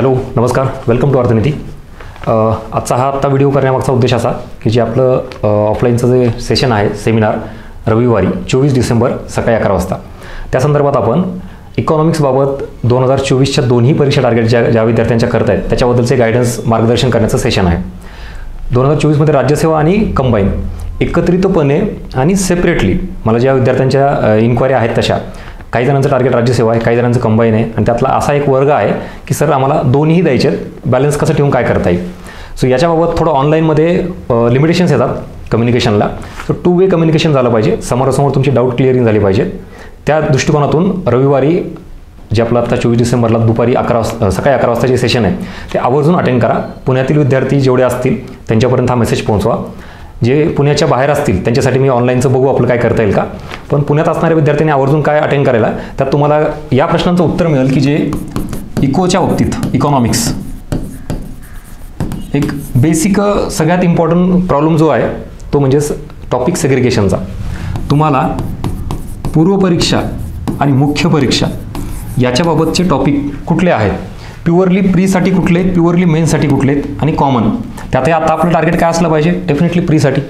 Hello नमस्कार, welcome to अर्थनीती. आजचा video करण्यामागचा उद्देश असा की जे आपलं ऑफलाईनचं जे सेशन आहे सेमिनार रविवारी 24 डिसेंबर सकाळी 11 वाजता, त्या संदर्भात आपण इकॉनॉमिक्सबाबत 2024च्या दोन्ही परीक्षा टार्गेट ज्या विद्यार्थ्यांच्या करत आहेत त्याच्याबद्दलचे गायडन्स मार्गदर्शन करण्याचं सेशन आहे. 2024मध्ये राज्यसेवा आणि कंबाईन एकत्रितपणे आणि सेपरेटली मला ज्या विद्यार्थ्यांच्या इन्क्वायरी आहेत तशा, काही जणांचं टार्गेट राज्यसेवा आहे, काही जणांचं कंबाईन आहे आणि त्यातला असा एक वर्ग आहे की सर आम्हाला दोन्ही द्यायचे आहेत, बॅलन्स कसं ठेवून काय करता येईल. सो याच्याबाबत थोडं ऑनलाईनमध्ये लिमिटेशन्स येतात कम्युनिकेशनला. सो 2 वे कम्युनिकेशन झालं पाहिजे, समोरासमोर तुमची डाऊट क्लिअरिंग झाली पाहिजे. त्या दृष्टिकोनातून रविवारी जे आपलं आता 24 डिसेंबरला दुपारी सकाळी 11 वाजता जे सेशन आहे ते आवर्जून अटेंड करा. पुण्यातील विद्यार्थी जेवढे असतील त्यांच्यापर्यंत हा मेसेज पोहोचवा. जे पुण्याच्या बाहेर असतील त्यांच्यासाठी मी ऑनलाईनचं बघू आपलं काय करता येईल का. पण पुण्यात असणाऱ्या विद्यार्थ्यांनी आवर्जून काय अटेंड करायला, त्यात तुम्हाला या प्रश्नांचं उत्तर मिळेल की जे इकोच्या बाबतीत इकॉनॉमिक्स एक बेसिक सगळ्यात इम्पॉर्टंट प्रॉब्लेम जो आहे तो म्हणजे टॉपिक सेग्रिगेशनचा. तुम्हाला पूर्वपरीक्षा आणि मुख्य परीक्षा याच्याबाबतचे टॉपिक कुठले आहेत, प्युअरली प्रीसाठी कुठले आहेत, प्युअरली मेन्ससाठी कुठले आहेत आणि कॉमन. त्यातही आता आपलं टार्गेट काय असलं पाहिजे, डेफिनेटली प्रीसाठी.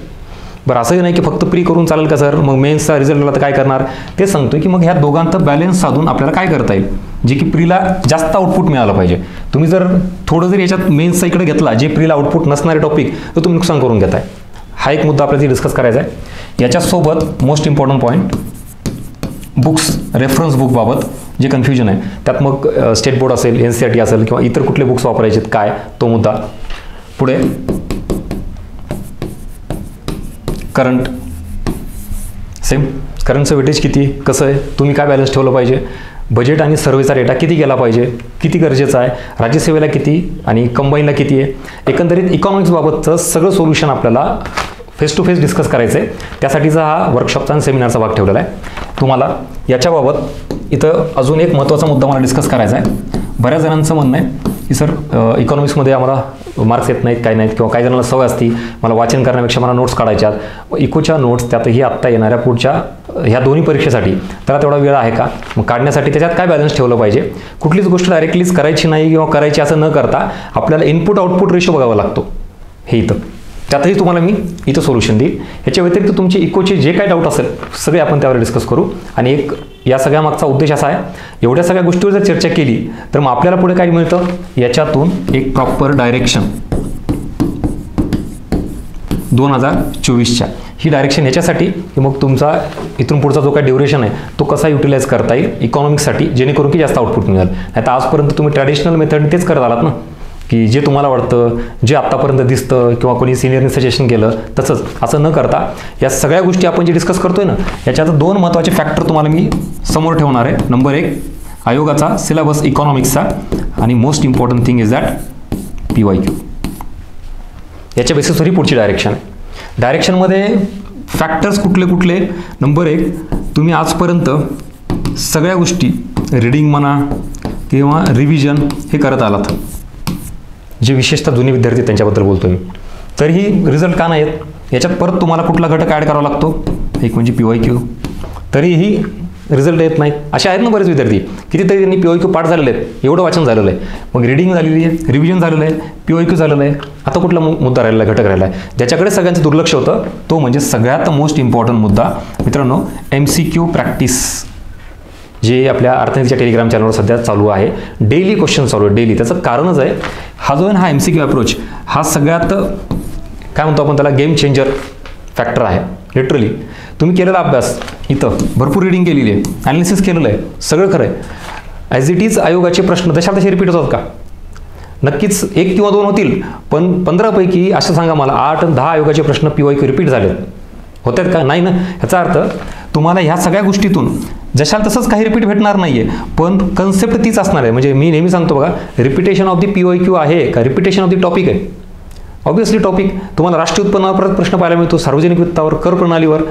बरं असंही नाही की फक्त प्री करून चालेल का सर, मग मेन्सचा रिझल्ट आला तर काय करणार. ते सांगतोय की मग ह्या दोघांचं बॅलन्स साधून आपल्याला काय करता येईल, जे की प्रीला जास्त आउटपुट मिळालं पाहिजे. तुम्ही जर थोडं जर याच्यात मेन्सचा इकडे घेतला, जे प्रीला आउटपुट नसणारे टॉपिक, तर तुम्ही नुकसान करून घेताय. हा एक मुद्दा आपल्याला डिस्कस करायचा आहे. याच्यासोबत most important point books, reference बुकबाबत जे कन्फ्युजन आहे त्यात मग स्टेट बोर्ड असेल, NCERT असेल किंवा इतर कुठले बुक्स वापरायचे काय, तो मुद्दा. पुढे करंट, सेम करंटचं वेटेज किती, कसं आहे, तुम्ही काय बॅलन्स ठेवलं पाहिजे, बजेट आणि सर्व्हेचा डेटा किती गेला पाहिजे, किती गरजेचं आहे, राज्यसेवेला किती आणि कंबाईनला किती आहे. एकंदरीत इकॉनॉमिक्सबाबतचं सगळं सोल्युशन आपल्याला फेस टू फेस डिस्कस करायचं आहे. त्यासाठीचा हा वर्कशॉपचा आणि सेमिनारचा भाग ठेवलेला आहे. तुम्हाला याच्याबाबत इथं अजून एक महत्त्वाचा मुद्दा मला डिस्कस करायचा आहे. बऱ्याच जणांचं म्हणणं आहे की सर इकॉनॉमिक्समध्ये आम्हाला मार्क्स येत नाहीत, काय नाहीत, किंवा काही जणांना सवय असती मला वाचन करण्यापेक्षा मला नोट्स काढायच्यात. इकोच्या नोट्स त्यातही आत्ता येणाऱ्या पुढच्या ह्या दोन्ही परीक्षेसाठी त्याला तेवढा वेळ आहे का, मग काढण्यासाठी त्याच्यात काय बॅलन्स ठेवलं पाहिजे. कुठलीच गोष्ट डायरेक्टलीच करायची नाही किंवा करायची असं न करता आपल्याला इनपुट आउटपुट रेशो बघावा लागतो. हे इथं त्यातही तुम्हाला मी इथं सोल्युशन देईल. ह्याच्या व्यतिरिक्त तुमचे इकोचे जे काय डाऊट असेल सगळे आपण त्यावर डिस्कस करू. आणि एक या सगळ्या मागचा उद्देश असा आहे, एवढ्या सगळ्या गोष्टीवर जर चर्चा केली तर मग आपल्याला पुढे काय मिळतं, याच्यातून एक प्रॉपर डायरेक्शन 2024च्या ही डायरेक्शन ह्याच्यासाठी की मग तुमचा इथून पुढचा जो काही ड्युरेशन आहे तो कसा युटिलाइज करता येईल इकॉनॉमिक्ससाठी, जेणेकरून की जास्त आउटपुट मिळेल. नाही तर आजपर्यंत तुम्ही ट्रॅडिशनल मेथड तेच करत आलात ना, की जे तुम्हाला वाटतं, जे आत्तापर्यंत दिसतं किंवा कोणी सिनियरने सजेशन केलं तसंच. असं न करता या सगळ्या गोष्टी आपण जे डिस्कस करतोय ना याच्यात 2 महत्त्वाचे फॅक्टर तुम्हाला मी समोर ठेवणार आहे. नंबर 1 आयोगाचा सिलेबस इकॉनॉमिक्सचा आणि most important thing is that PYQ. याच्या बेसिसवर ही पुढची डायरेक्शन आहे. डायरेक्शनमध्ये फॅक्टर्स कुठले कुठले. नंबर 1 तुम्ही आजपर्यंत सगळ्या गोष्टी रीडिंग म्हणा किंवा रिव्हिजन हे करत आलात, जे विशेषतः जुने विद्यार्थी त्यांच्याबद्दल बोलतो मी. तरीही रिझल्ट का नाही येत, याच्यात परत तुम्हाला कुठला घटक ॲड करावा लागतो, एक म्हणजे PYQ. तरीही रिझल्ट येत नाही. असे आहेत ना बरेच विद्यार्थी, कितीतरी त्यांनी PYQ पाठ झालेले आहेत, एवढं वाचन झालेलं आहे, मग रीडिंग झालेली आहे, रिव्हिजन झालेलं आहे, PYQ झालेलं आहे. आता कुठला मुद्दा राहिलेला आहे, घटक राहिला आहे ज्याच्याकडे सगळ्यांचं दुर्लक्ष होतं, तो म्हणजे सगळ्यात मोस्ट इम्पॉर्टंट मुद्दा मित्रांनो, MCQ प्रॅक्टिस, जे आपल्या अर्थनीतीच्या टेलिग्राम चॅनलवर सध्या चालू आहे. डेली क्वेश्चन चालू आहे, डेली. त्याचं कारणच आहे हा जो आहे हा MCQ अप्रोच हा सगळ्यात काय म्हणतो आपण त्याला गेम चेंजर फॅक्टर आहे. लिटरली तुम्ही केलेला अभ्यास, इथं भरपूर रीडिंग केलेली आहे, ॲनालिसिस केलेलं आहे, सगळं खरं आहे. ॲज इट इज आयोगाचे प्रश्न तशा तसे रिपीट होतात का, नक्कीच 1 किंवा 2 होतील, पण 15 पैकी असं सांगा मला 8 आणि 10 आयोगाचे प्रश्न PYQ रिपीट झालेत, होत आहेत का, नाही ना. ह्याचा अर्थ तुम्हाला ह्या सगळ्या गोष्टीतून जशाल तसंच काही रिपीट भेटणार नाहीये, पण कन्सेप्ट तीच असणार आहे. म्हणजे मी नेहमी सांगतो बघा, रिपिटेशन ऑफ दी PYQ आहे का रिपिटेशन ऑफ दी टॉपिक आहे. ऑब्व्हियसली टॉपिक तुम्हाला राष्ट्रीय उत्पन्नावर परत प्रश्न पाहायला मिळतो, सार्वजनिक वित्तावर, कर प्रणालीवर,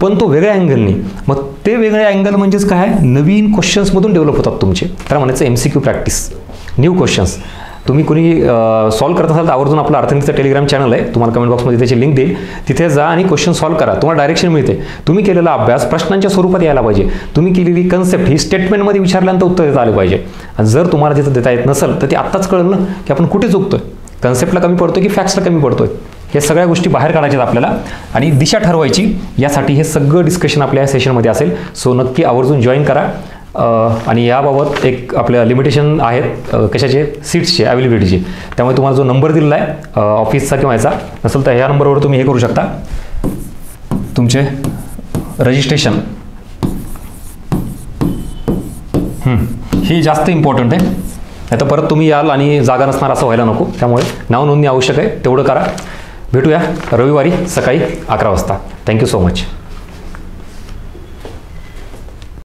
पण तो वेगळ्या अँगलनी. मग ते वेगळे अँगल म्हणजेच काय, नवीन क्वेश्चन्समधून डेव्हलप होतात तुमचे. तर म्हणायचं MCQ प्रॅक्टिस, न्यू क्वेश्चन्स. तुम्ही कोणी सॉल्व्ह करत असाल तर आवर्जून आपलं अर्थनिकचं टेलिग्राम चॅनल आहे, तुम्हाला कमेंट बॉक्समध्ये त्याची लिंक देईल, तिथे जा आणि क्वेश्चन सॉल्व्ह करा, तुम्हाला डायरेक्शन मिळते. तुम्ही केलेला अभ्यास प्रश्नांच्या स्वरूपात यायला पाहिजे, तुम्ही केलेली कन्सेप्ट ही स्टेटमेंटमध्ये विचारल्यानंतर उत्तर देता आले पाहिजे. आणि जर तुम्हाला तिथं देता येत नसेल तर ते आत्ताच कळलं ना की आपण कुठे चुकतोय, कन्सेप्टला कमी पडतोय की फॅक्ट्सला कमी पडतोय. हे सगळ्या गोष्टी बाहेर काढायच्यात आपल्याला आणि दिशा ठरवायची, यासाठी हे सगळं डिस्कशन आपल्या या सेशनमध्ये असेल. सो नक्की आवर्जून जॉईन करा. आणि याबाबत एक आपल्या लिमिटेशन आहेत कशाचे, सीट्सचे, अवेलेबिलिटीचे. त्यामुळे तुम्हाला जो नंबर दिलेला आहे ऑफिसचा किंवा याचा नसेल तर ह्या नंबरवर तुम्ही हे करू शकता, तुमचे रजिस्ट्रेशन. हे जास्त इम्पॉर्टंट आहे, नाही तर परत तुम्ही याल आणि जागा नसणार असं व्हायला नको. त्यामुळे नाव नोंदणी आवश्यक आहे, तेवढं करा. भेटूया रविवारी सकाळी 11 वाजता. Thank you so much.